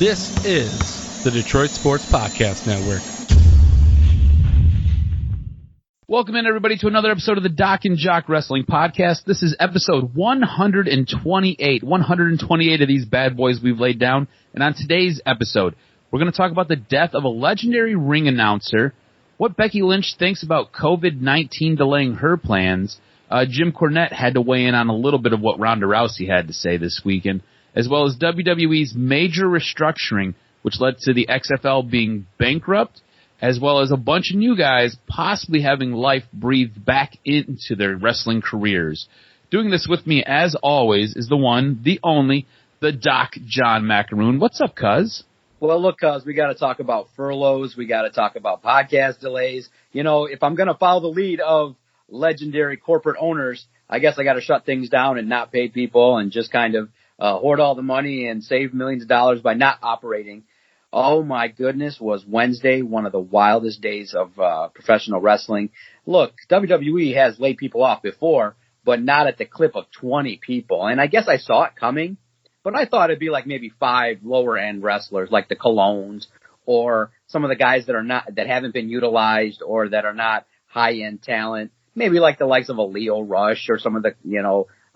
This is the Detroit Sports Podcast Network. Welcome in, everybody, to another episode of the DocNJock Wrestling Podcast. This is episode 128. 128 of these bad boys we've laid down. And on today's episode, we're going to talk about the death of a legendary ring announcer, what Becky Lynch thinks about COVID-19 delaying her plans. Jim Cornette had to weigh in on a little bit of what Ronda Rousey had to say this weekend, as well as WWE's major restructuring, which led to the XFL being bankrupt, as well as a bunch of new guys possibly having life breathed back into their wrestling careers. Doing this with me, as always, is the one, the only, the Doc John Macaroon. What's up, cuz? Well, look, cuz, we got to talk about furloughs. We got to talk about podcast delays. You know, if I'm going to follow the lead of legendary corporate owners, I guess I got to shut things down and not pay people and just kind of hoard all the money and save millions of dollars by not operating. Oh, my goodness, was Wednesday one of the wildest days of professional wrestling. Look, WWE has laid people off before, but not at the clip of 20 people. And I guess I saw it coming, but I thought it'd be like maybe 5 lower-end wrestlers like the Colognes or some of the guys that haven't been utilized or that are not high-end talent. Maybe like the likes of a Leo Rush or some of the,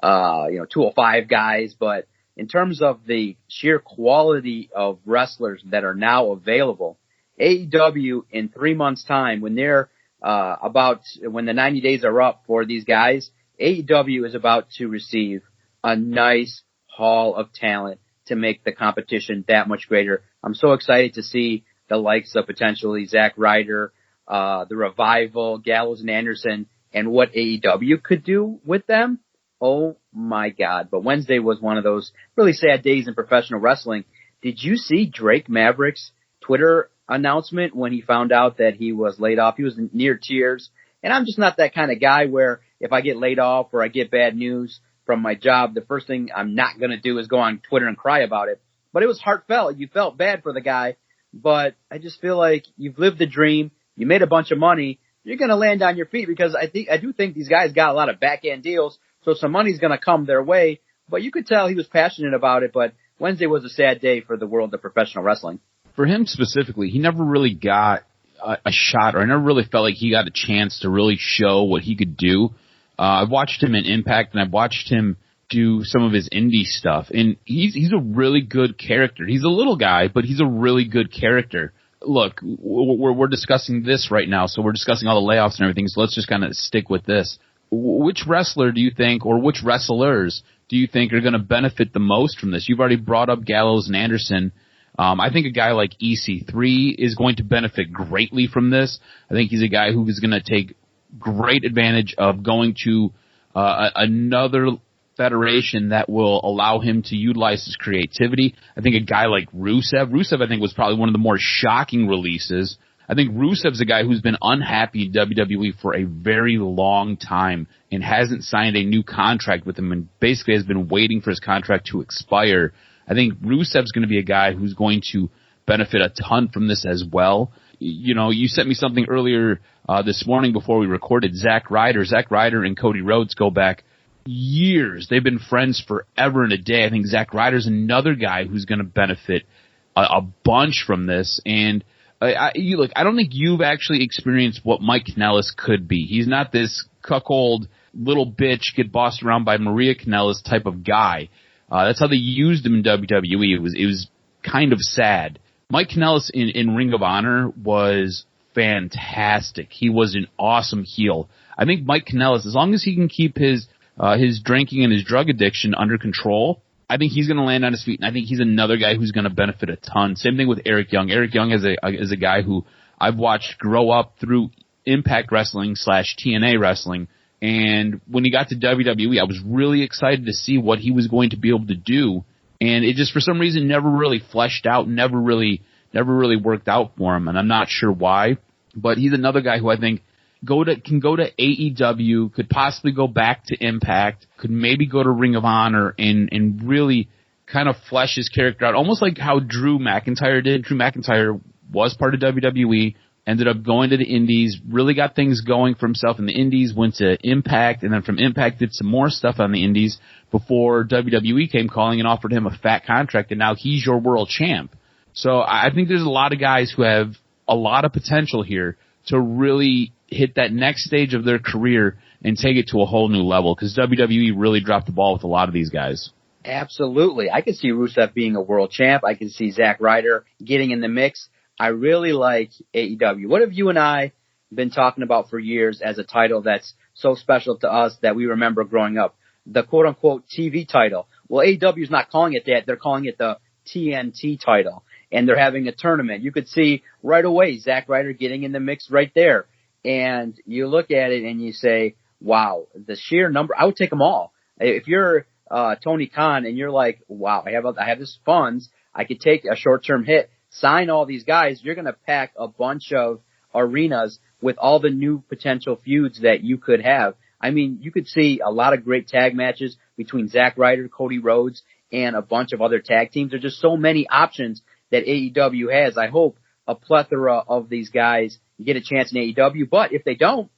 205 guys. But in terms of the sheer quality of wrestlers that are now available, AEW in 3 months' time, when they're when the 90 days are up for these guys, AEW is about to receive a nice haul of talent to make the competition that much greater. I'm so excited to see the likes of potentially Zack Ryder, the Revival, Gallows and Anderson, and what AEW could do with them. Oh my God. But Wednesday was one of those really sad days in professional wrestling. Did you see Drake Maverick's Twitter announcement when he found out that he was laid off? He was near tears. And I'm just not that kind of guy where if I get laid off or I get bad news from my job, the first thing I'm not going to do is go on Twitter and cry about it. But it was heartfelt. You felt bad for the guy. But I just feel like you've lived the dream. You made a bunch of money. You're going to land on your feet because I do think these guys got a lot of back-end deals. So some money's going to come their way, but you could tell he was passionate about it. But Wednesday was a sad day for the world of professional wrestling. For him specifically, he never really got a shot, or I never really felt like he got a chance to really show what he could do. I've watched him in Impact, and I've watched him do some of his indie stuff, and he's a really good character. He's a little guy, but he's a really good character. Look, we're discussing this right now, so we're discussing all the layoffs and everything, so let's just kind of stick with this. Which wrestler do you think, or which wrestlers do you think are going to benefit the most from this? You've already brought up Gallows and Anderson. I think a guy like EC3 is going to benefit greatly from this. I think he's a guy who is going to take great advantage of going to another federation that will allow him to utilize his creativity. I think a guy like Rusev I think was probably one of the more shocking releases. I think Rusev's a guy who's been unhappy in WWE for a very long time and hasn't signed a new contract with him and basically has been waiting for his contract to expire. I think Rusev's going to be a guy who's going to benefit a ton from this as well. You know, you sent me something earlier this morning before we recorded. Zack Ryder and Cody Rhodes go back years. They've been friends forever and a day. I think Zack Ryder's another guy who's going to benefit a bunch from this. And I don't think you've actually experienced what Mike Kanellis could be. He's not this cuckold little bitch get bossed around by Maria Kanellis type of guy. That's how they used him in WWE. It was kind of sad. Mike Kanellis in Ring of Honor was fantastic. He was an awesome heel. I think Mike Kanellis, as long as he can keep his drinking and his drug addiction under control, I think he's going to land on his feet, and I think he's another guy who's going to benefit a ton. Same thing with Eric Young. Eric Young is a guy who I've watched grow up through Impact Wrestling / TNA Wrestling, and when he got to WWE, I was really excited to see what he was going to be able to do, and it just for some reason never really fleshed out, never really worked out for him, and I'm not sure why, but he's another guy who I think can go to AEW, could possibly go back to Impact, could maybe go to Ring of Honor and really kind of flesh his character out, almost like how Drew McIntyre did. Drew McIntyre was part of WWE, ended up going to the Indies, really got things going for himself in the Indies, went to Impact, and then from Impact did some more stuff on the Indies before WWE came calling and offered him a fat contract, and now he's your world champ. So I think there's a lot of guys who have a lot of potential here to really hit that next stage of their career and take it to a whole new level, because WWE really dropped the ball with a lot of these guys. Absolutely. I can see Rusev being a world champ. I can see Zack Ryder getting in the mix. I really like AEW. What have you and I been talking about for years as a title that's so special to us that we remember growing up? The quote-unquote TV title. Well, AEW is not calling it that. They're calling it the TNT title. And they're having a tournament. You could see right away Zack Ryder getting in the mix right there. And you look at it and you say, wow, the sheer number, I would take them all. If you're Tony Khan and you're like, wow, I have this funds, I could take a short-term hit, sign all these guys, you're going to pack a bunch of arenas with all the new potential feuds that you could have. I mean, you could see a lot of great tag matches between Zack Ryder, Cody Rhodes, and a bunch of other tag teams. There's just so many options that AEW has. I hope a plethora of these guys get a chance in AEW, but if they don't,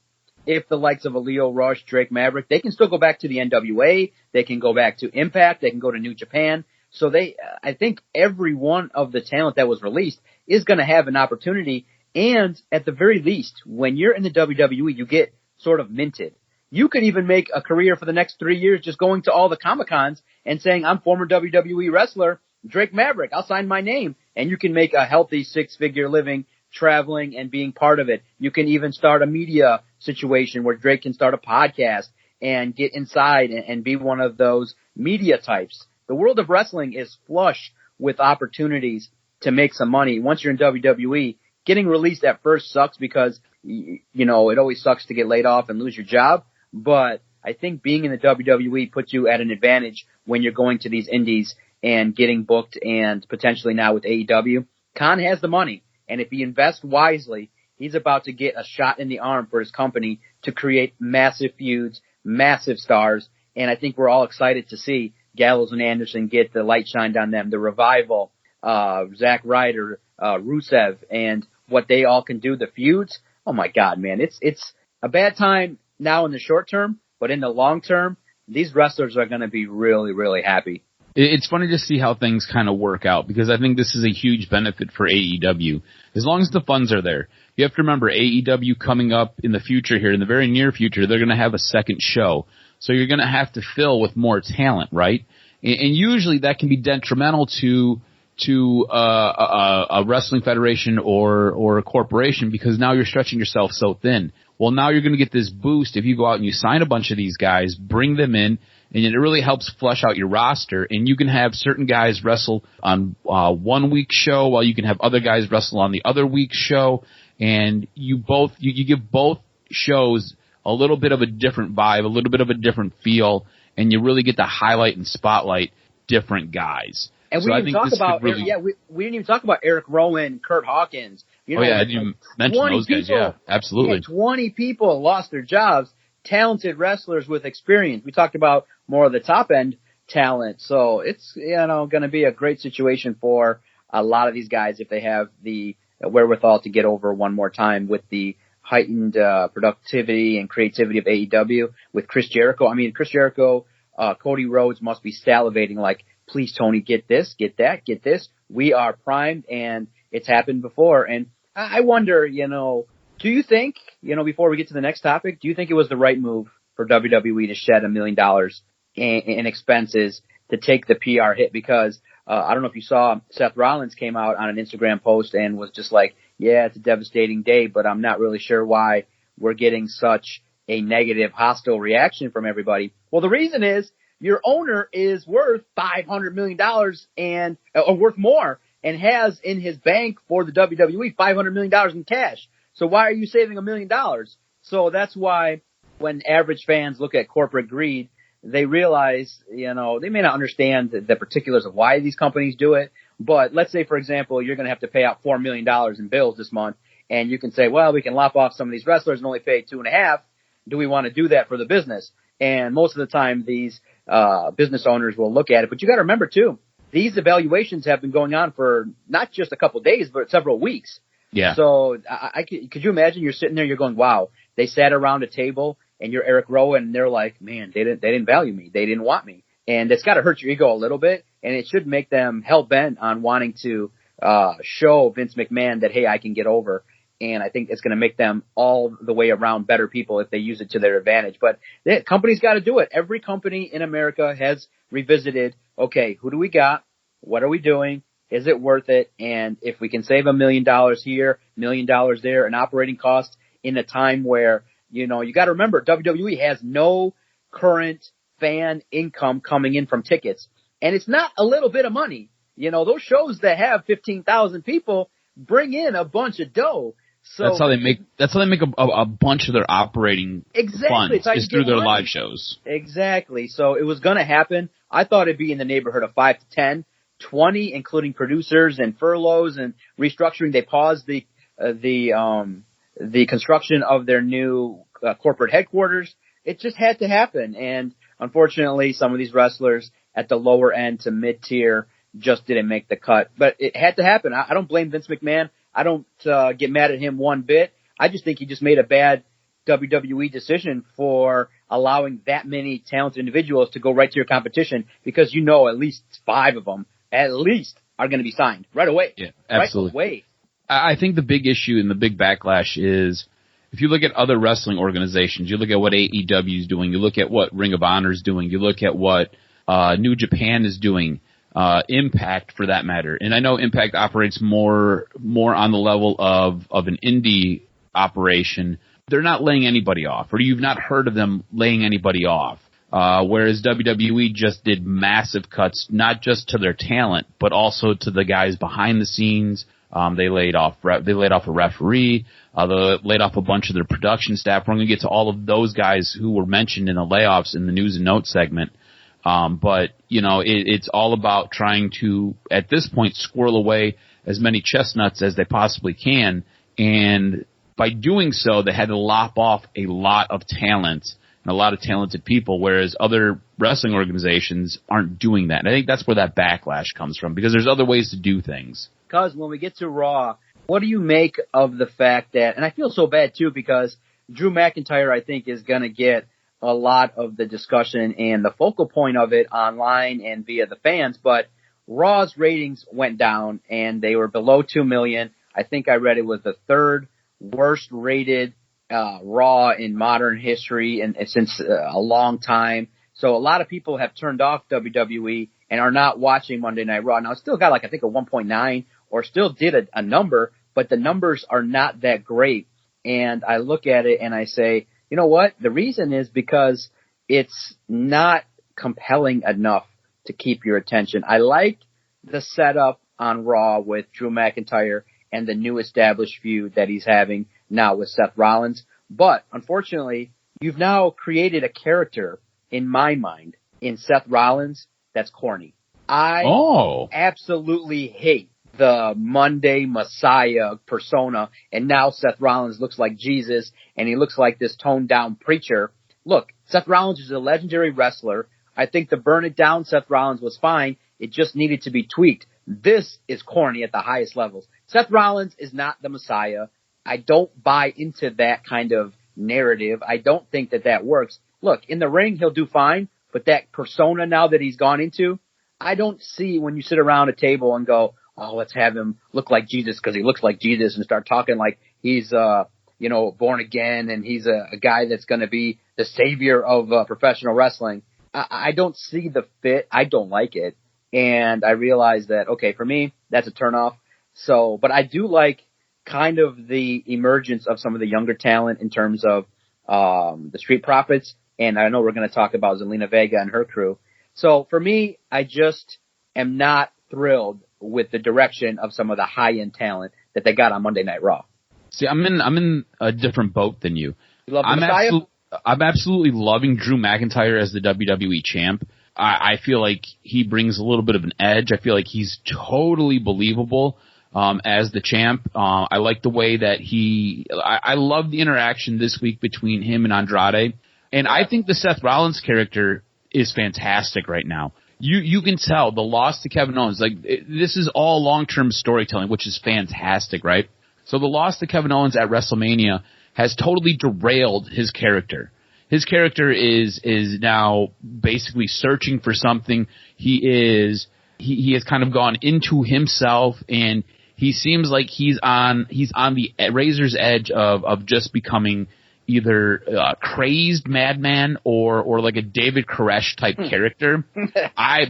if the likes of a Lio Rush, Drake Maverick, they can still go back to the NWA, they can go back to Impact, they can go to New Japan. So I think every one of the talent that was released is going to have an opportunity. And at the very least, when you're in the WWE, you get sort of minted. You could even make a career for the next 3 years just going to all the Comic-Cons and saying, I'm former WWE wrestler Drake Maverick, I'll sign my name. And you can make a healthy 6-figure living traveling and being part of it. You can even start a media situation where Drake can start a podcast and get inside and be one of those media types. The world of wrestling is flush with opportunities to make some money. Once you're in WWE, getting released at first sucks because, you know, it always sucks to get laid off and lose your job. But I think being in the WWE puts you at an advantage when you're going to these indies and getting booked, and potentially now with AEW. Khan has the money, and if he invests wisely, he's about to get a shot in the arm for his company to create massive feuds, massive stars, and I think we're all excited to see Gallows and Anderson get the light shined on them, the Revival, Zack Ryder, Rusev, and what they all can do, the feuds. Oh my God, man, it's a bad time now in the short term, but in the long term, these wrestlers are going to be really, really happy. It's funny to see how things kind of work out, because I think this is a huge benefit for AEW. As long as the funds are there. You have to remember, AEW coming up in the future here, in the very near future, they're going to have a second show. So you're going to have to fill with more talent, right? And usually that can be detrimental to a wrestling federation or a corporation, because now you're stretching yourself so thin. Well, now you're going to get this boost if you go out and you sign a bunch of these guys, bring them in, and it really helps flush out your roster. And you can have certain guys wrestle on 1 week show, while you can have other guys wrestle on the other week's show. And you give both shows a little bit of a different vibe, a little bit of a different feel, and you really get to highlight and spotlight different guys. And we didn't even talk about, we didn't even talk about Eric Rowan, Kurt Hawkins. You know, I didn't mention those guys. Yeah, absolutely. Yeah, 20 people lost their jobs. Talented wrestlers with experience. We talked about more of the top end talent. So it's, going to be a great situation for a lot of these guys if they have the wherewithal to get over one more time with the heightened productivity and creativity of AEW with Chris Jericho. I mean, Chris Jericho, Cody Rhodes must be salivating like, please, Tony, get this, get that, get this. We are primed, and it's happened before. And I wonder, do you think, before we get to the next topic, do you think it was the right move for WWE to shed $1 million in expenses to take the PR hit? Because I don't know if you saw, Seth Rollins came out on an Instagram post and was just like, yeah, it's a devastating day, but I'm not really sure why we're getting such a negative, hostile reaction from everybody. Well, the reason is your owner is worth $500 million or worth more, and has in his bank for the WWE $500 million in cash. So why are you saving $1 million? So that's why when average fans look at corporate greed, they realize, they may not understand the particulars of why these companies do it. But let's say, for example, you're going to have to pay out $4 million in bills this month, and you can say, well, we can lop off some of these wrestlers and only pay 2.5. Do we want to do that for the business? And most of the time, these business owners will look at it. But you got to remember, too, these evaluations have been going on for not just a couple of days, but several weeks. Yeah. So could you imagine you're sitting there, you're going, wow, they sat around a table and you're Eric Rowan, and they're like, man, they didn't value me. They didn't want me. And it's got to hurt your ego a little bit, and it should make them hell bent on wanting to show Vince McMahon that, hey, I can get over. And I think it's going to make them all the way around better people if they use it to their advantage. But the company's got to do it. Every company in America has revisited, okay, who do we got? What are we doing? Is it worth it? And if we can save $1 million here, $1 million there, an operating cost in a time where, you got to remember, WWE has no current fan income coming in from tickets. And it's not a little bit of money. Those shows that have 15,000 people bring in a bunch of dough. So that's how they make a bunch of their operating funds is through their live shows. Exactly. So it was going to happen. I thought it'd be in the neighborhood of 5 to 10, 20, including producers and furloughs and restructuring. They paused the construction of their new corporate headquarters. It just had to happen. And unfortunately, some of these wrestlers at the lower end to mid tier just didn't make the cut. But it had to happen. I don't blame Vince McMahon. I don't get mad at him one bit. I just think he just made a bad WWE decision for allowing that many talented individuals to go right to your competition because at least 5 of them at least are going to be signed right away. Yeah, absolutely. Right away. I think the big issue and the big backlash is if you look at other wrestling organizations, you look at what AEW is doing, you look at what Ring of Honor is doing, you look at what New Japan is doing, Impact for that matter. And I know Impact operates more on the level of an indie operation. They're not laying anybody off, or you've not heard of them laying anybody off. Whereas WWE just did massive cuts, not just to their talent, but also to the guys behind the scenes. They laid off a referee. They laid off a bunch of their production staff. We're going to get to all of those guys who were mentioned in the layoffs in the news and notes segment. But it's all about trying to, at this point, squirrel away as many chestnuts as they possibly can. And by doing so, they had to lop off a lot of talent and a lot of talented people, whereas other wrestling organizations aren't doing that. And I think that's where that backlash comes from, because there's other ways to do things. Because when we get to Raw, what do you make of the fact that, and I feel so bad too, because Drew McIntyre, I think, is going to get a lot of the discussion and the focal point of it online and via the fans, but Raw's ratings went down and they were below 2 million. I think I read it was the 3rd worst rated Raw in modern history and since a long time. So a lot of people have turned off WWE and are not watching Monday Night Raw. Now, it still got I think a 1.9 or still did a number, but the numbers are not that great. And I look at it and I say, you know what? The reason is because it's not compelling enough to keep your attention. I like the setup on Raw with Drew McIntyre and the new established feud that he's having now with Seth Rollins. But unfortunately, you've now created a character in my mind in Seth Rollins that's corny. I absolutely hate the Monday Messiah persona, and now Seth Rollins looks like Jesus, and he looks like this toned-down preacher. Look, Seth Rollins is a legendary wrestler. I think the Burn It Down Seth Rollins was fine. It just needed to be tweaked. This is corny at the highest levels. Seth Rollins is not the Messiah. I don't buy into that kind of narrative. I don't think that works. Look, in the ring, he'll do fine, but that persona now that he's gone into, I don't see when you sit around a table and go, oh, let's have him look like Jesus because he looks like Jesus, and start talking like he's, born again and he's a guy that's going to be the savior of professional wrestling. I don't see the fit. I don't like it. And I realize that, okay, for me, that's a turnoff. So, but I do like kind of the emergence of some of the younger talent in terms of the Street Profits. And I know we're going to talk about Zelina Vega and her crew. So for me, I just am not thrilled with the direction of some of the high-end talent that they got on Monday Night Raw. See, I'm in a different boat than you. You love the Messiah? I'm absolutely loving Drew McIntyre as the WWE champ. I feel like he brings a little bit of an edge. I feel like he's totally believable as the champ. I like the way that I love the interaction this week between him and Andrade. And I think the Seth Rollins character is fantastic right now. You can tell the loss to Kevin Owens. This is all long-term storytelling, which is fantastic, right? So the loss to Kevin Owens at WrestleMania has totally derailed his character. His character is now basically searching for something. He is he has kind of gone into himself, and he seems like he's on the razor's edge of just becoming either crazed madman or like a David Koresh type character. I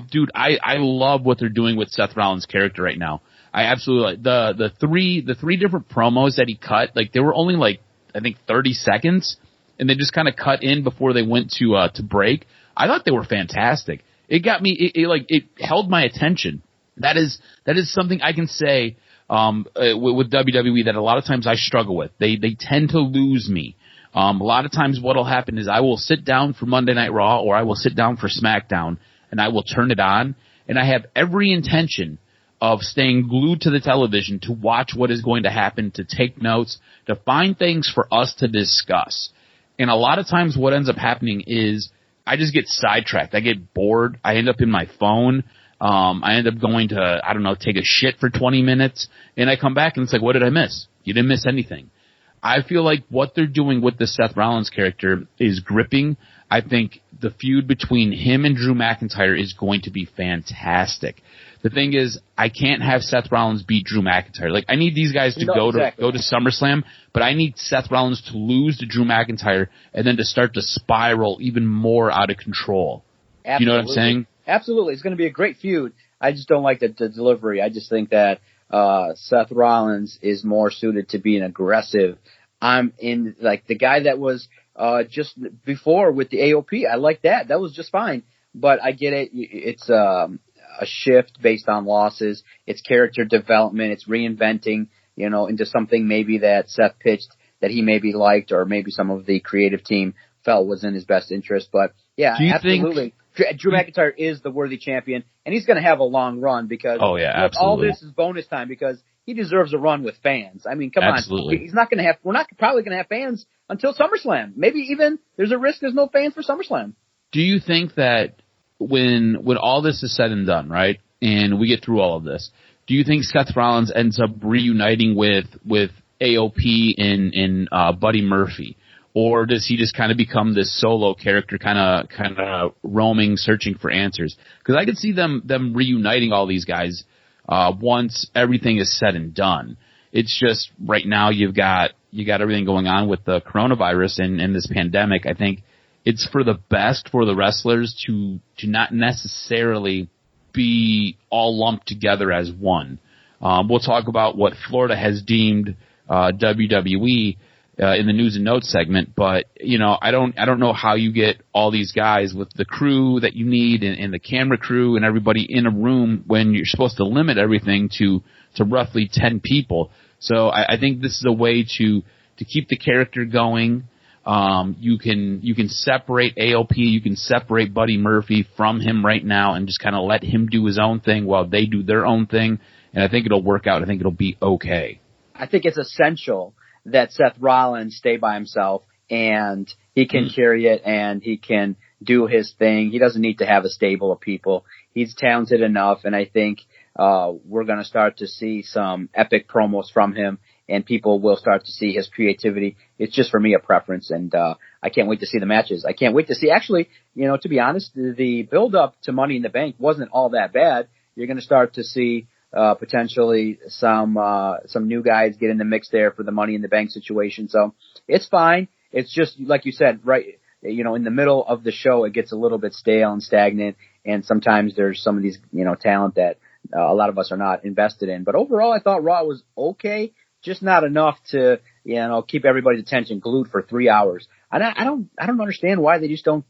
love what they're doing with Seth Rollins' character right now. I absolutely the three different promos that he cut, like they were only like I think 30 seconds, and they just kind of cut in before they went to break. I thought they were fantastic. It got me. It held my attention. That is something I can say with WWE that a lot of times I struggle with. They tend to lose me. A lot of times what'll happen is I will sit down for Monday Night Raw or I will sit down for SmackDown and I will turn it on, and I have every intention of staying glued to the television to watch what is going to happen, to take notes, to find things for us to discuss. And a lot of times what ends up happening is I just get sidetracked. I get bored. I end up in my phone. I end up going to, I don't know, take a shit for 20 minutes, and I come back and it's like, what did I miss? You didn't miss anything. I feel like what they're doing with the Seth Rollins character is gripping. I think the feud between him and Drew McIntyre is going to be fantastic. The thing is, I can't have Seth Rollins beat Drew McIntyre. Like, I need these guys to go to SummerSlam, but I need Seth Rollins to lose to Drew McIntyre and then to start to spiral even more out of control. Absolutely. You know what I'm saying? Absolutely. It's going to be a great feud. I just don't like the delivery. I just think that Seth Rollins is more suited to being aggressive. I'm in, like, the guy that was just before with the AOP. I like that. That was just fine. But I get it. It's a shift based on losses. It's character development. It's reinventing, into something maybe that Seth pitched that he maybe liked, or maybe some of the creative team felt was in his best interest. But yeah, absolutely. Drew McIntyre is the worthy champion, and he's going to have a long run because absolutely. All this is bonus time because he deserves a run with fans. I mean, come absolutely. on. He's not going to have, we're not probably going to have fans until SummerSlam. Maybe even there's a risk there's no fans for SummerSlam. Do you think that when all this is said and done, right, and we get through all of this, do you think Seth Rollins ends up reuniting with AOP and Buddy Murphy? Or does he just kind of become this solo character, kind of roaming, searching for answers? Because I could see them reuniting all these guys once everything is said and done. It's just right now you got everything going on with the coronavirus and this pandemic. I think it's for the best for the wrestlers to not necessarily be all lumped together as one. We'll talk about what Florida has deemed WWE. In the news and notes segment, but I don't know how you get all these guys with the crew that you need and the camera crew and everybody in a room when you're supposed to limit everything to roughly 10 people. So I think this is a way to keep the character going. You can separate AOP, you can separate Buddy Murphy from him right now and just kind of let him do his own thing while they do their own thing, and I think it'll work out. I think it'll be okay. I think it's essential that Seth Rollins stay by himself and he can carry it and he can do his thing. He doesn't need to have a stable of people. He's talented enough, and I think we're going to start to see some epic promos from him, and people will start to see his creativity. It's just, for me, a preference, and I can't wait to see the matches. I can't wait to see, actually, to be honest, the build-up to Money in the Bank wasn't all that bad. You're going to start to see potentially some new guys get in the mix there for the Money in the Bank situation. So it's fine. It's just, like you said, right, in the middle of the show, it gets a little bit stale and stagnant. And sometimes there's some of these, talent that a lot of us are not invested in. But overall, I thought Raw was okay, just not enough to, keep everybody's attention glued for 3 hours. And I don't understand why they just don't,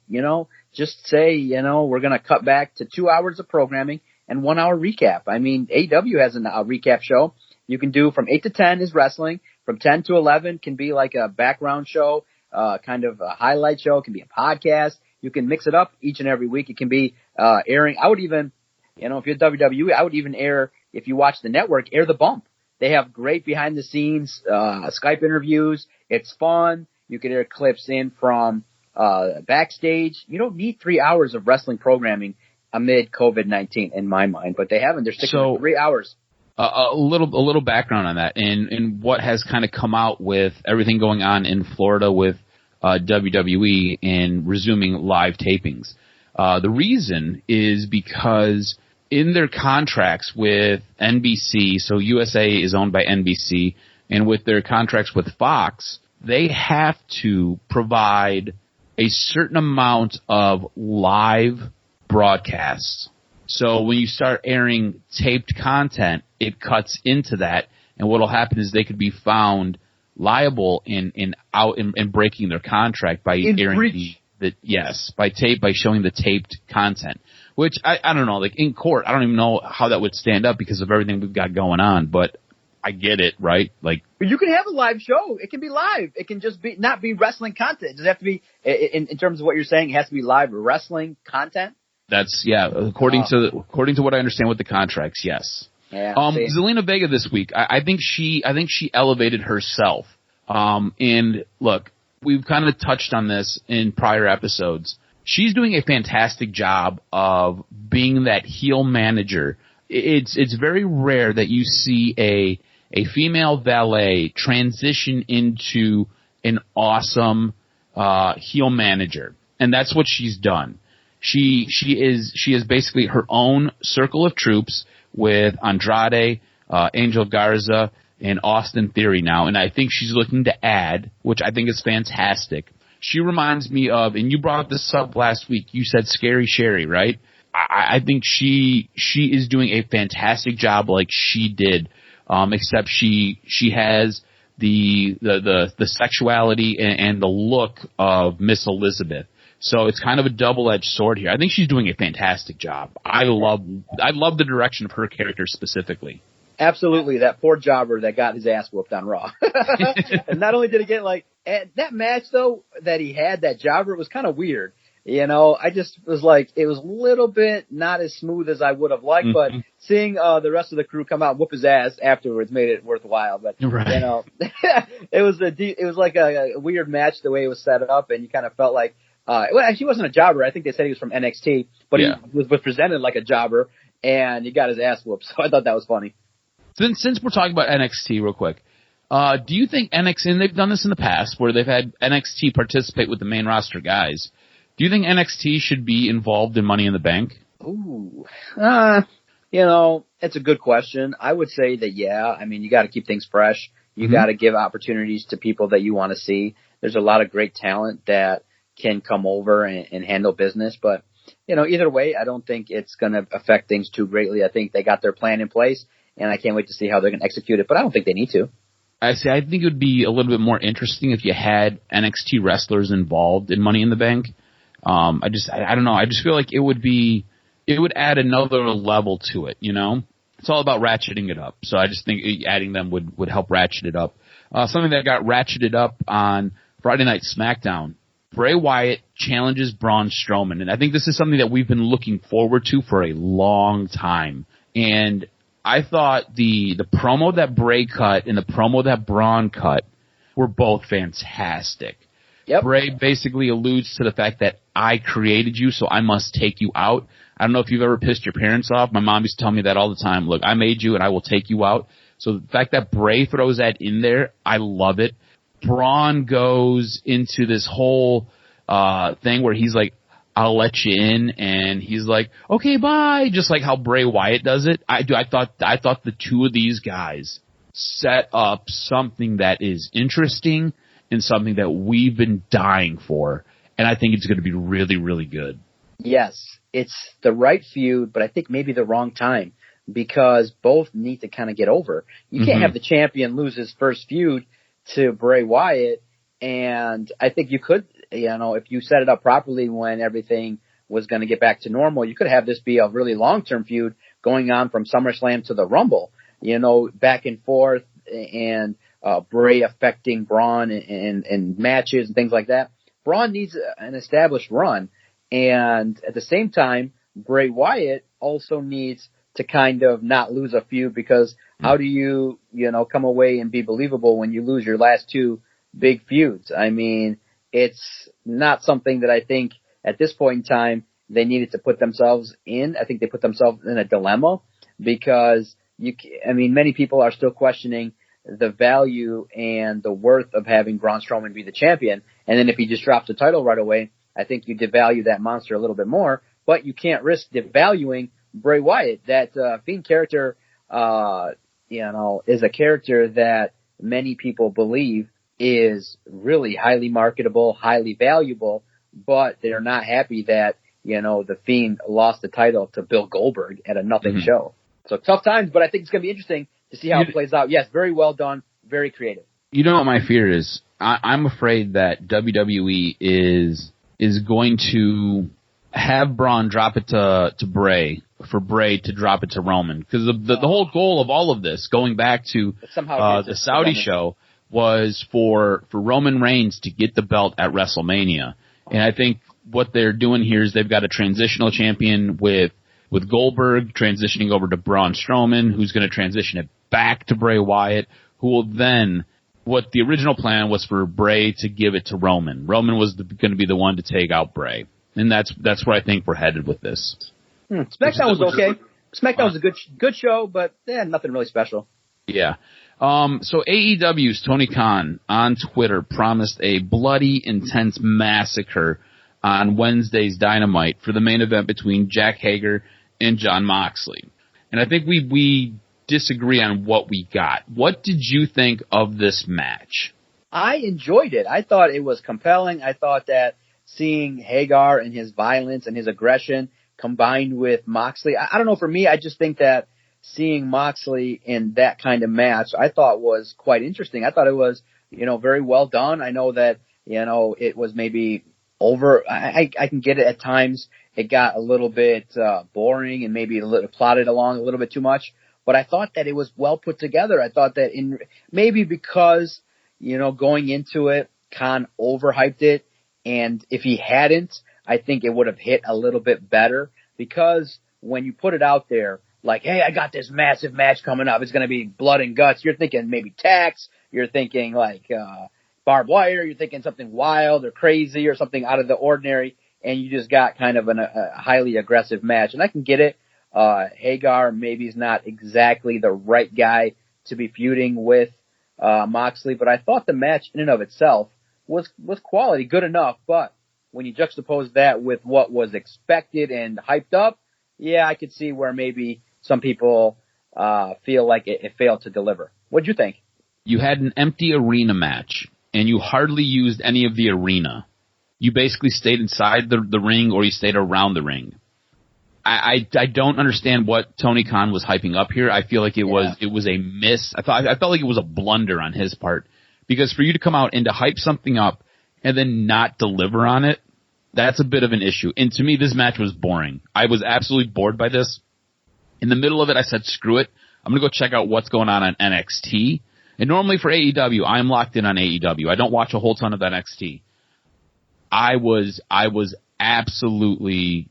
just say, we're going to cut back to 2 hours of programming and 1 hour recap. I mean, AEW has a recap show. You can do from 8 to 10 is wrestling. From 10 to 11 can be like a background show, kind of a highlight show. It can be a podcast. You can mix it up each and every week. It can be airing. I would even, if you're WWE, I would even air, if you watch the network, air the bump. They have great behind the scenes Skype interviews. It's fun. You can air clips in from backstage. You don't need 3 hours of wrestling programming amid COVID-19 in my mind, but they haven't. They're sticking to 3 hours. A little background on that and what has kind of come out with everything going on in Florida with WWE and resuming live tapings. The reason is because in their contracts with NBC, so USA is owned by NBC, and with their contracts with Fox, they have to provide a certain amount of live broadcasts. So when you start airing taped content, it cuts into that, and what will happen is they could be found liable in breaking their contract by airing by showing the taped content. Which I don't know, like in court, I don't even know how that would stand up because of everything we've got going on, but I get it, right? Like, you can have a live show. It can be live. It can just be not be wrestling content. It does have to be in terms of what you're saying. It has to be live wrestling content. That's according to what I understand with the contracts. Yes. Yeah. Zelina Vega this week. I think she elevated herself. And look, we've kind of touched on this in prior episodes. She's doing a fantastic job of being that heel manager. It's very rare that you see a female valet transition into an awesome heel manager, and that's what she's done. She is basically her own circle of troops with Andrade, Angel Garza, and Austin Theory now, and I think she's looking to add, which I think is fantastic. She reminds me of, and you brought this up last week, you said Scary Sherry, right? I think she is doing a fantastic job like she did, except she has the sexuality and the look of Miss Elizabeth. So it's kind of a double-edged sword here. I think she's doing a fantastic job. I love the direction of her character specifically. Absolutely, that poor jobber that got his ass whooped on Raw. And not only did he get that match though that he had, that jobber, was kind of weird. You know, I just was like, it was a little bit not as smooth as I would have liked, but seeing the rest of the crew come out and whoop his ass afterwards made it worthwhile. But right. You know, it was like a weird match the way it was set up, and you kind of felt like, well, actually he wasn't a jobber. I think they said he was from NXT, but he was presented like a jobber, and he got his ass whooped. So I thought that was funny. Since we're talking about NXT real quick, do you think NXT, and they've done this in the past where they've had NXT participate with the main roster guys, do you think NXT should be involved in Money in the Bank? Ooh, you know, it's a good question. I would say that, yeah. I mean, you got to keep things fresh. You got to give opportunities to people that you want to see. There's a lot of great talent that can come over and handle business, but you know, either way, I don't think it's going to affect things too greatly. I think they got their plan in place, and I can't wait to see how they're going to execute it, but I don't think they need to. I think it would be a little bit more interesting if you had NXT wrestlers involved in Money in the Bank. I don't know. I just feel like it would add another level to it, you know? It's all about ratcheting it up. So I just think adding them would help ratchet it up. Something that got ratcheted up on Friday Night SmackDown, Bray Wyatt challenges Braun Strowman. And I think this is something that we've been looking forward to for a long time. And I thought the promo that Bray cut and the promo that Braun cut were both fantastic. Yep. Bray basically alludes to the fact that I created you, so I must take you out. I don't know if you've ever pissed your parents off. My mom used to tell me that all the time. Look, I made you, and I will take you out. So the fact that Bray throws that in there, I love it. Braun goes into this whole thing where he's like, I'll let you in, and he's like, okay, bye, just like how Bray Wyatt does it. I thought the two of these guys set up something that is interesting and something that we've been dying for, and I think it's going to be really, really good. Yes, it's the right feud, but I think maybe the wrong time, because both need to kind of get over. You can't have the champion lose his first feud to Bray Wyatt, and I think you could, you know, if you set it up properly when everything was going to get back to normal, you could have this be a really long-term feud going on from SummerSlam to the Rumble, you know, back and forth, and Bray affecting Braun and matches and things like that. Braun needs an established run, and at the same time, Bray Wyatt also needs to kind of not lose a feud, because how do you know, come away and be believable when you lose your last two big feuds? I mean, it's not something that I think at this point in time they needed to put themselves in. I think they put themselves in a dilemma, because many people are still questioning the value and the worth of having Braun Strowman be the champion. And then if he just drops the title right away, I think you devalue that monster a little bit more, but you can't risk devaluing Bray Wyatt. That Fiend character, is a character that many people believe is really highly marketable, highly valuable, but they're not happy that, the Fiend lost the title to Bill Goldberg at a nothing show. So tough times, but I think it's going to be interesting to see how it plays out. Yes, very well done, very creative. You know what my fear is? I'm afraid that WWE is going to have Braun drop it to Bray, for Bray to drop it to Roman. Because the whole goal of all of this, going back to the Saudi show, was for Roman Reigns to get the belt at WrestleMania. And I think what they're doing here is they've got a transitional champion with Goldberg transitioning over to Braun Strowman, who's going to transition it back to Bray Wyatt, who will then, what the original plan was for Bray to give it to Roman. Roman was going to be the one to take out Bray. And that's where I think we're headed with this. SmackDown was okay. SmackDown was a good show, but nothing really special. Yeah. So AEW's Tony Khan on Twitter promised a bloody, intense massacre on Wednesday's Dynamite for the main event between Jack Hager and Jon Moxley. And I think we disagree on what we got. What did you think of this match? I enjoyed it. I thought it was compelling. I thought that seeing Hager and his violence and his aggression combined with Moxley, I don't know, for me, I just think that seeing Moxley in that kind of match, I thought was quite interesting. I thought it was, very well done. I know that, it was maybe over. I can get it at times. It got a little bit boring and maybe plotted along a little bit too much. But I thought that it was well put together. I thought that maybe because, going into it, Khan overhyped it. And if he hadn't, I think it would have hit a little bit better, because when you put it out there, like, hey, I got this massive match coming up, it's going to be blood and guts, you're thinking maybe tax, you're thinking like barbed wire, you're thinking something wild or crazy or something out of the ordinary, and you just got kind of a highly aggressive match. And I can get it. Hager maybe is not exactly the right guy to be feuding with Moxley, but I thought the match in and of itself was quality, good enough. But when you juxtapose that with what was expected and hyped up, I could see where maybe some people feel like it failed to deliver. What'd you think? You had an empty arena match, and you hardly used any of the arena. You basically stayed inside the ring, or you stayed around the ring. I don't understand what Tony Khan was hyping up here. I feel like it was a miss. I felt like it was a blunder on his part, because for you to come out and to hype something up and then not deliver on it, that's a bit of an issue. And to me, this match was boring. I was absolutely bored by this. In the middle of it, I said, screw it. I'm going to go check out what's going on NXT. And normally for AEW, I'm locked in on AEW. I don't watch a whole ton of NXT. I was absolutely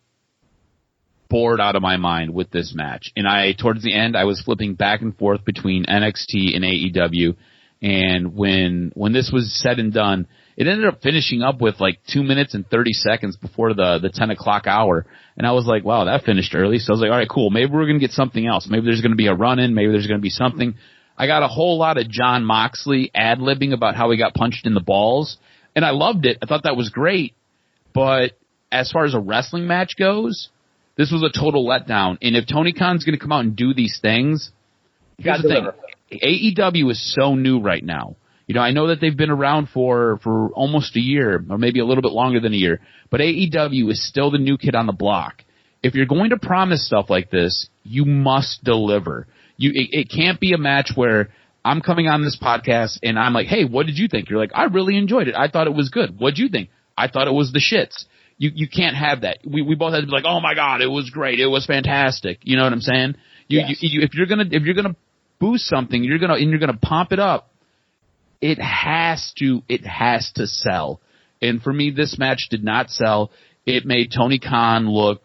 bored out of my mind with this match. And towards the end, I was flipping back and forth between NXT and AEW. And when this was said and done, it ended up finishing up with like 2 minutes and 30 seconds before the 10 o'clock hour. And I was like, wow, that finished early. So I was like, all right, cool. Maybe we're going to get something else. Maybe there's going to be a run-in. Maybe there's going to be something. I got a whole lot of Jon Moxley ad-libbing about how he got punched in the balls. And I loved it. I thought that was great. But as far as a wrestling match goes, this was a total letdown. And if Tony Khan's going to come out and do these things, here's the thing. AEW is so new right now. I know that they've been around for almost a year, or maybe a little bit longer than a year, but AEW is still the new kid on the block. If you're going to promise stuff like this, you must deliver. It can't be a match where I'm coming on this podcast and I'm like, hey, what did you think? You're like, I really enjoyed it. I thought it was good. What'd you think? I thought it was the shits. You can't have that. We both had to be like, oh my God, it was great. It was fantastic. You know what I'm saying? Yes. If you're gonna boost something, you're gonna pump it up. It has to sell. And for me, this match did not sell. It made Tony Khan look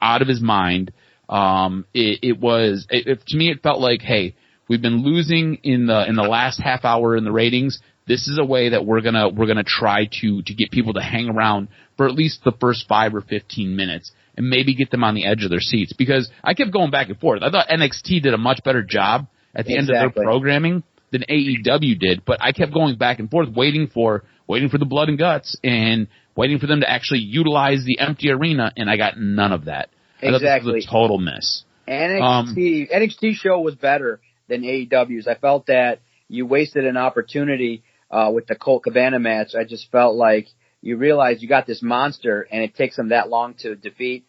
out of his mind. To me, it felt like, hey, we've been losing in the last half hour in the ratings. This is a way that we're gonna try to get people to hang around for at least the first 5 or 15 minutes and maybe get them on the edge of their seats. Because I kept going back and forth. I thought NXT did a much better job at the end of their programming than AEW did, but I kept going back and forth, waiting for the blood and guts and waiting for them to actually utilize the empty arena, and I got none of that. I thought this was a total miss. NXT show was better than AEW's. I felt that you wasted an opportunity with the Colt Cabana match. I just felt like you realize you got this monster and it takes him that long to defeat,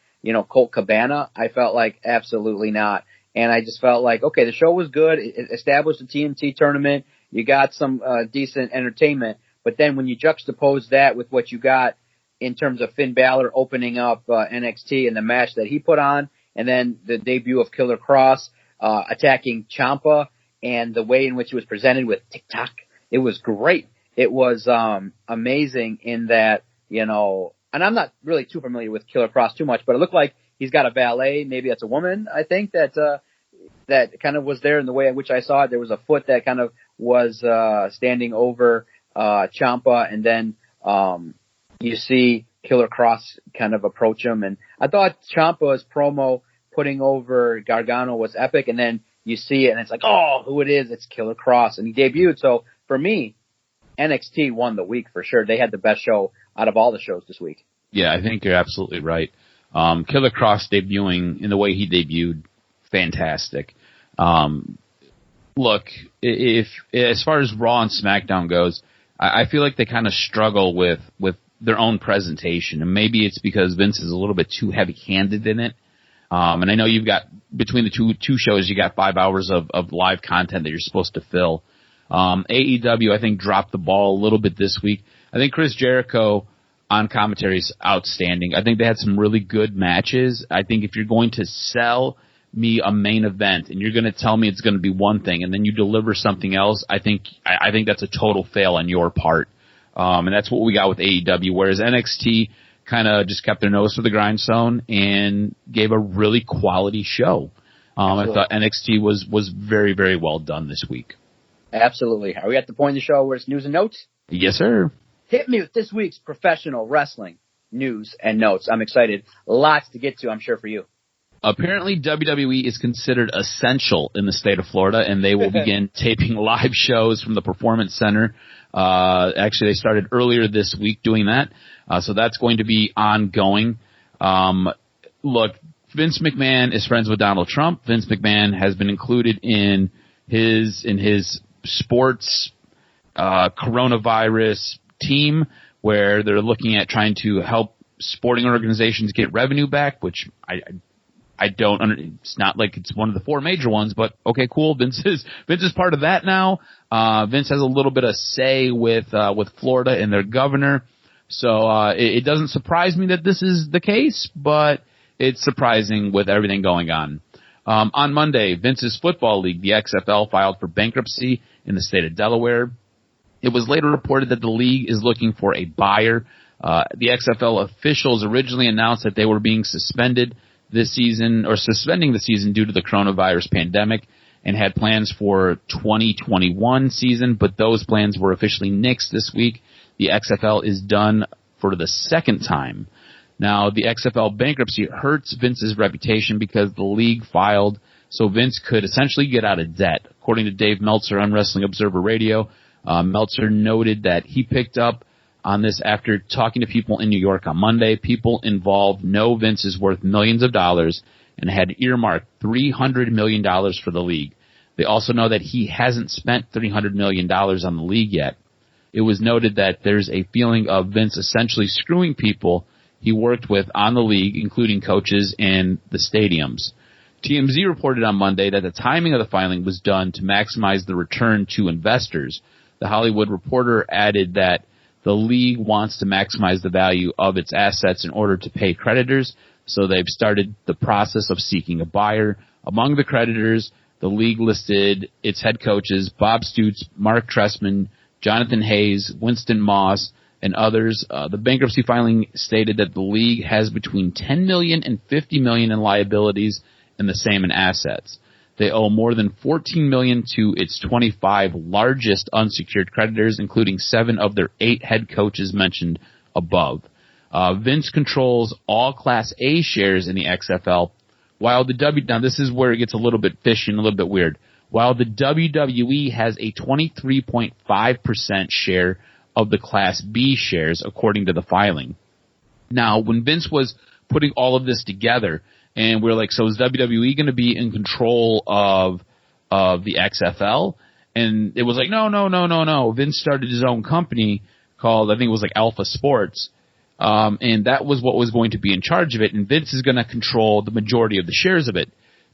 Colt Cabana. I felt like absolutely not. And I just felt like, okay, the show was good. It established the TNT tournament. You got some decent entertainment. But then when you juxtapose that with what you got in terms of Finn Balor opening up NXT and the match that he put on, and then the debut of Killer Cross attacking Ciampa, and the way in which it was presented with TikTok, it was great. It was amazing in that, and I'm not really too familiar with Killer Cross too much, but it looked like he's got a valet. Maybe that's a woman, I think, that kind of was there in the way in which I saw it. There was a foot that kind of was standing over Ciampa, and then you see Killer Cross kind of approach him. And I thought Ciampa's promo putting over Gargano was epic, and then you see it, and it's like, oh, who it is? It's Killer Cross, and he debuted. So for me, NXT won the week for sure. They had the best show out of all the shows this week. Yeah, I think you're absolutely right. Killer Cross debuting in the way he debuted, fantastic. Look, if as far as Raw and SmackDown goes, I feel like they kind of struggle with their own presentation, and maybe it's because Vince is a little bit too heavy-handed in it. And I know you've got, between the two shows, you got 5 hours of live content that you're supposed to fill. AEW, I think, dropped the ball a little bit this week. I think Chris Jericho on commentary is outstanding. I think they had some really good matches. I think if you're going to sell me a main event and you're going to tell me it's going to be one thing and then you deliver something else, I think that's a total fail on your part. And that's what we got with AEW, whereas NXT kind of just kept their nose to the grindstone and gave a really quality show. I thought NXT was very, very well done this week. Absolutely. Are we at the point in the show where it's news and notes? Yes, sir. Hit me with this week's professional wrestling news and notes. I'm excited. Lots to get to, I'm sure, for you. Apparently, WWE is considered essential in the state of Florida, and they will begin taping live shows from the Performance Center. Actually, they started earlier this week doing that, so that's going to be ongoing. Look, Vince McMahon is friends with Donald Trump. Vince McMahon has been included in his sports coronavirus team, where they're looking at trying to help sporting organizations get revenue back, which I don't. It's not like it's one of the 4 major ones, but okay, cool. Vince is part of that now. Vince has a little bit of say with Florida and their governor, so it doesn't surprise me that this is the case, but it's surprising with everything going on. On Monday, Vince's football league, the XFL, filed for bankruptcy in the state of Delaware. It was later reported that the league is looking for a buyer. The XFL officials originally announced that they were being suspending the season due to the coronavirus pandemic, and had plans for 2021 season, but those plans were officially nixed this week. The XFL is done for the second time. Now, the XFL bankruptcy hurts Vince's reputation because the league filed so Vince could essentially get out of debt. According to Dave Meltzer on Wrestling Observer Radio, Meltzer noted that he picked up on this after talking to people in New York on Monday. People involved know Vince is worth millions of dollars and had earmarked $300 million for the league. They also know that he hasn't spent $300 million on the league yet. It was noted that there's a feeling of Vince essentially screwing people he worked with on the league, including coaches and the stadiums. TMZ reported on Monday that the timing of the filing was done to maximize the return to investors. The Hollywood Reporter added that the league wants to maximize the value of its assets in order to pay creditors, so they've started the process of seeking a buyer. Among the creditors, the league listed its head coaches, Bob Stutz, Mark Trestman, Jonathan Hayes, Winston Moss, and others. The bankruptcy filing stated that the league has between $10 million and $50 million in liabilities and the same in assets. They owe more than $14 million to its 25 largest unsecured creditors, including 7 of their 8 head coaches mentioned above. Vince controls all Class A shares in the XFL, while now this is where it gets a little bit fishy and a little bit weird. While the WWE has a 23.5% share of the Class B shares, according to the filing. Now, when Vince was putting all of this together And we're like, so is WWE going to be in control of the XFL? And it was like, no. Vince started his own company called, I think it was like Alpha Sports. And that was what was going to be in charge of it. And Vince is going to control the majority of the shares of it.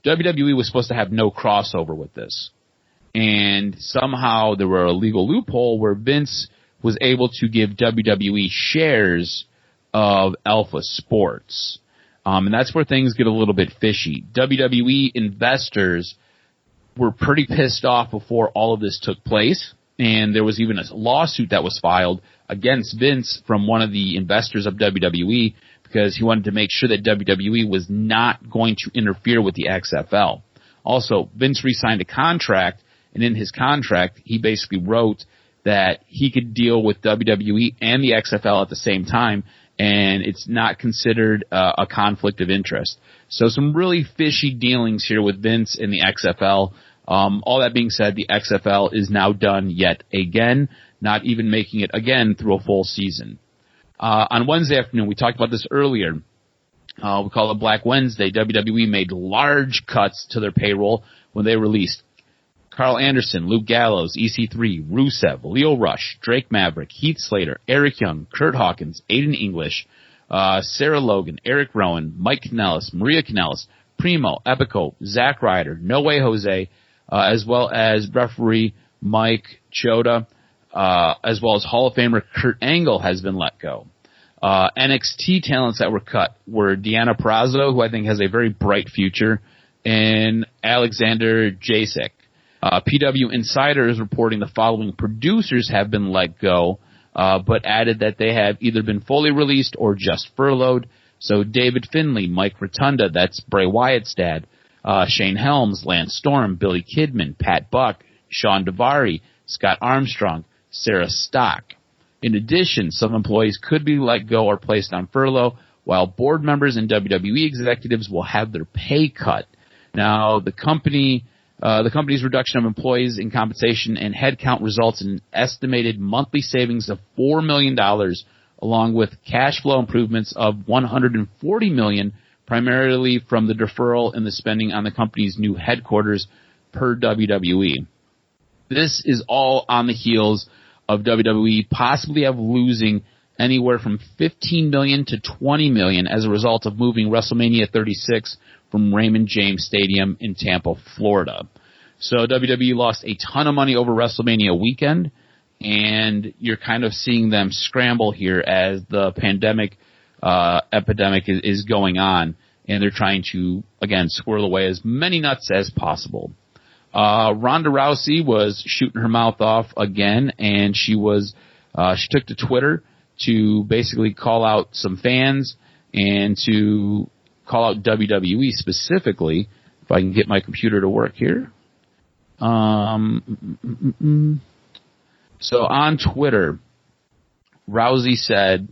WWE was supposed to have no crossover with this. And somehow there were a legal loophole where Vince was able to give WWE shares of Alpha Sports. And that's where things get a little bit fishy. WWE investors were pretty pissed off before all of this took place, and there was even a lawsuit that was filed against Vince from one of the investors of WWE because he wanted to make sure that WWE was not going to interfere with the XFL. Also, Vince re-signed a contract, and in his contract, he basically wrote that he could deal with WWE and the XFL at the same time, and it's not considered a conflict of interest. So some really fishy dealings here with Vince and the XFL. All that being said, the XFL is now done yet again, not even making it again through a full season. On Wednesday afternoon, we talked about this earlier. We call it Black Wednesday. WWE made large cuts to their payroll when they released Carl Anderson, Luke Gallows, EC3, Rusev, Leo Rush, Drake Maverick, Heath Slater, Eric Young, Kurt Hawkins, Aiden English, Sarah Logan, Eric Rowan, Mike Kanellis, Maria Kanellis, Primo, Epico, Zack Ryder, No Way Jose, as well as referee Mike Chioda, as well as Hall of Famer Kurt Angle has been let go. NXT talents that were cut were Deanna Purrazzo, who I think has a very bright future, and Alexander Jasek. PW Insider is reporting the following producers have been let go, but added that they have either been fully released or just furloughed. So David Finley, Mike Rotunda, that's Bray Wyatt's dad, Shane Helms, Lance Storm, Billy Kidman, Pat Buck, Sean Daivari, Scott Armstrong, Sarah Stock. In addition, some employees could be let go or placed on furlough, while board members and WWE executives will have their pay cut. Now, the company's reduction of employees in compensation and headcount results in an estimated monthly savings of $4 million, along with cash flow improvements of $140 million, primarily from the deferral in the spending on the company's new headquarters per WWE. This is all on the heels of WWE possibly losing anywhere from $15 million to $20 million as a result of moving WrestleMania 36 from Raymond James Stadium in Tampa, Florida. So WWE lost a ton of money over WrestleMania weekend, and you're kind of seeing them scramble here as the pandemic epidemic is going on, and they're trying to, again, squirrel away as many nuts as possible. Ronda Rousey was shooting her mouth off again, and she took to Twitter to basically call out some fans and to call out WWE specifically. If I can get my computer to work here. So on Twitter, Rousey said,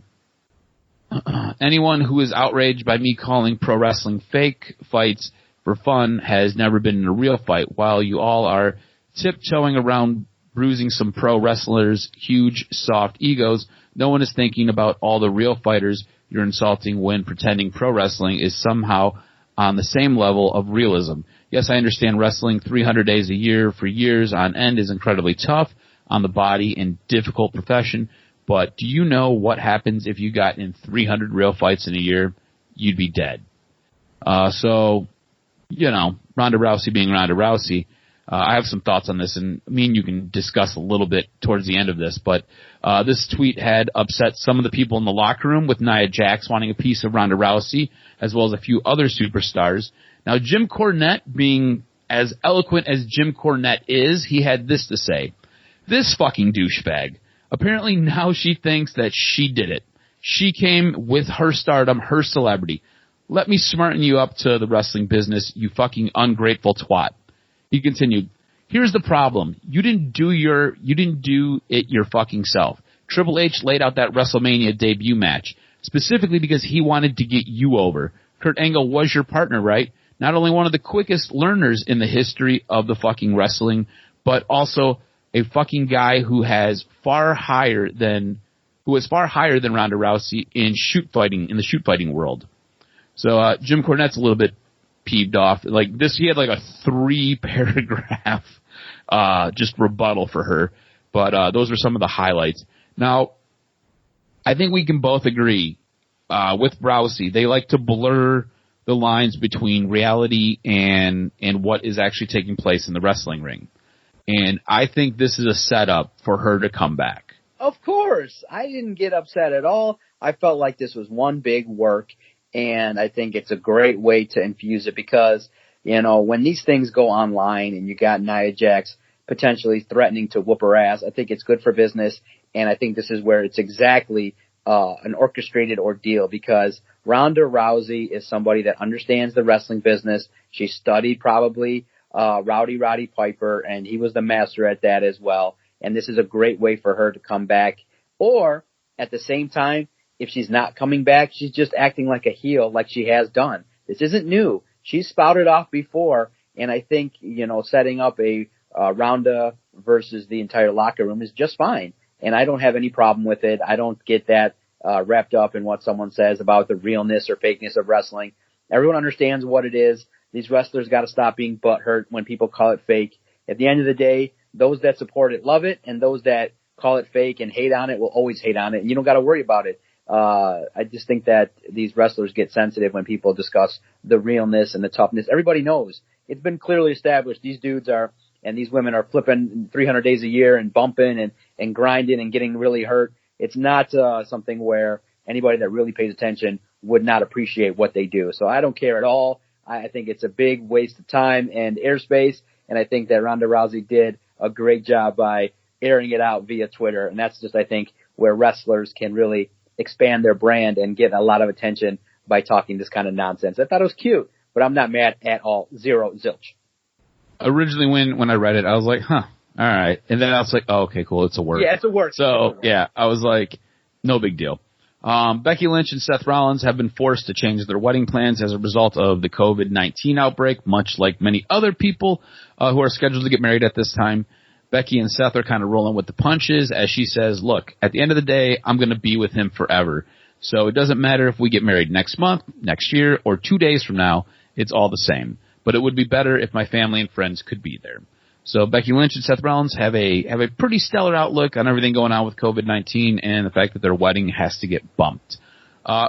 anyone who is outraged by me calling pro wrestling fake fights for fun has never been in a real fight. While you all are tiptoeing around bruising some pro wrestlers' huge, soft egos, no one is thinking about all the real fighters you're insulting when pretending pro wrestling is somehow on the same level of realism. Yes, I understand wrestling 300 days a year for years on end is incredibly tough on the body and difficult profession, but do you know what happens if you got in 300 real fights in a year? You'd be dead. So, you know, Ronda Rousey being Ronda Rousey, I have some thoughts on this, and me and you can discuss a little bit towards the end of this, but this tweet had upset some of the people in the locker room, with Nia Jax wanting a piece of Ronda Rousey, as well as a few other superstars. Now, Jim Cornette, being as eloquent as Jim Cornette is, he had this to say. This fucking douchebag. Apparently now she thinks that she did it. She came with her stardom, her celebrity. Let me smarten you up to the wrestling business, you fucking ungrateful twat. He continued, here's the problem. You didn't do it your fucking self. Triple H laid out that WrestleMania debut match, specifically because he wanted to get you over. Kurt Angle was your partner, right? Not only one of the quickest learners in the history of the fucking wrestling, but also a fucking guy who is far higher than Ronda Rousey in the shoot fighting world. So Jim Cornette's a little bit peeved off. Like this, he had like a 3-paragraph just rebuttal for her. But those were some of the highlights. Now, I think we can both agree with Rousey. They like to blur the lines between reality and what is actually taking place in the wrestling ring. And I think this is a setup for her to come back. Of course. I didn't get upset at all. I felt like this was one big work, and I think it's a great way to infuse it because, when these things go online and you got Nia Jax potentially threatening to whoop her ass, I think it's good for business, and I think this is where it's exactly an orchestrated ordeal because Ronda Rousey is somebody that understands the wrestling business. She studied probably Roddy Piper, and he was the master at that as well. And this is a great way for her to come back. Or, at the same time, if she's not coming back, she's just acting like a heel like she has done. This isn't new. She's spouted off before, and I think, setting up a Ronda versus the entire locker room is just fine. And I don't have any problem with it. I don't get that wrapped up in what someone says about the realness or fakeness of wrestling. Everyone understands what it is. These wrestlers got to stop being butthurt when people call it fake. At the end of the day, those that support it love it, and those that call it fake and hate on it will always hate on it, and you don't got to worry about it. I just think that these wrestlers get sensitive when people discuss the realness and the toughness. Everybody knows. It's been clearly established. These dudes are, and these women are flipping 300 days a year and bumping and grinding and getting really hurt. It's not something where anybody that really pays attention would not appreciate what they do. So I don't care at all. I think it's a big waste of time and airspace, and I think that Ronda Rousey did a great job by airing it out via Twitter, and that's just, I think, where wrestlers can really expand their brand and get a lot of attention by talking this kind of nonsense. I thought it was cute, but I'm not mad at all. Zero, zilch. Originally, when I read it, I was like, huh, all right. And then I was like, oh, okay, cool, it's a work. Yeah, it's a work. So, yeah, I was like, no big deal. Becky Lynch and Seth Rollins have been forced to change their wedding plans as a result of the COVID-19 outbreak, much like many other people who are scheduled to get married at this time. Becky and Seth are kind of rolling with the punches as she says, look, at the end of the day, I'm going to be with him forever. So it doesn't matter if we get married next month, next year, or 2 days from now. It's all the same. But it would be better if my family and friends could be there. So Becky Lynch and Seth Rollins have a pretty stellar outlook on everything going on with COVID-19 and the fact that their wedding has to get bumped.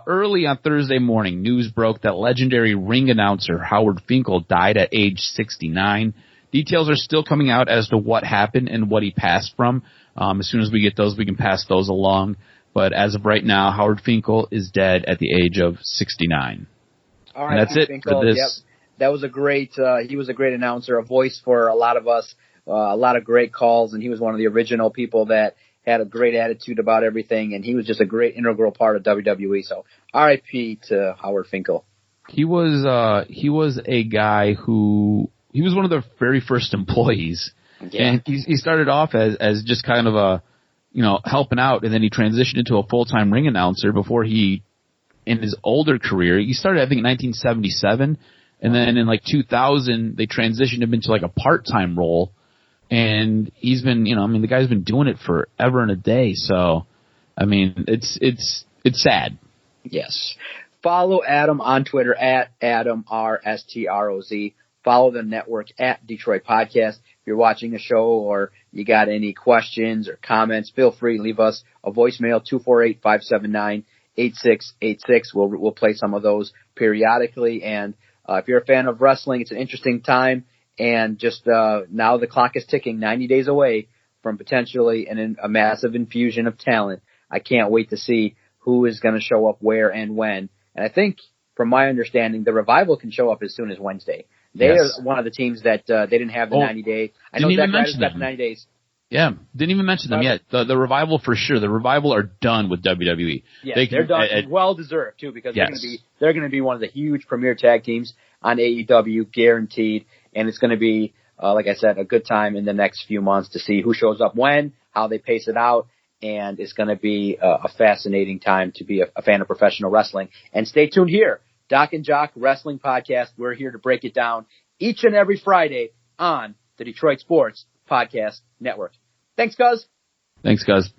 Early on Thursday morning, news broke that legendary ring announcer Howard Finkel died at age 69. Details are still coming out as to what happened and what he passed from. As soon as we get those, we can pass those along. But as of right now, Howard Finkel is dead at the age of 69. All right, and that's it Finkel, for this. Yep. That was he was a great announcer, a voice for a lot of us, a lot of great calls, and he was one of the original people that had a great attitude about everything, and he was just a great integral part of WWE. So RIP to Howard Finkel. He was a guy who, he was one of the very first employees. Yeah. And he started off as just kind of helping out, and then he transitioned into a full-time ring announcer before in his older career, he started, I think, in 1977. And then in 2000, they transitioned him into a part-time role. And he's been, the guy's been doing it forever and a day. So, it's sad. Yes. Follow Adam on Twitter at AdamRSTROZ. Follow the network at Detroit Podcast. If you're watching a show or you got any questions or comments, feel free to leave us a voicemail, 248-579-8686. We'll play some of those periodically. And if you're a fan of wrestling, it's an interesting time, and just now the clock is ticking, 90 days away from potentially a massive infusion of talent. I can't wait to see who is going to show up where and when. And I think, from my understanding, the Revival can show up as soon as Wednesday. They are one of the teams that they didn't have the 90-day. I know Zack Ryder's got the 90 days. Yeah, didn't even mention them yet. The Revival for sure. The Revival are done with WWE. Yeah, they're done. Well deserved too, because they're going to be one of the huge premier tag teams on AEW, guaranteed. And it's going to be, like I said, a good time in the next few months to see who shows up when, how they pace it out, and it's going to be a fascinating time to be a fan of professional wrestling. And stay tuned here, DocNJock Wrestling Podcast. We're here to break it down each and every Friday on the Detroit Sports Podcast Network. Thanks, Cuz. Thanks, Cuz.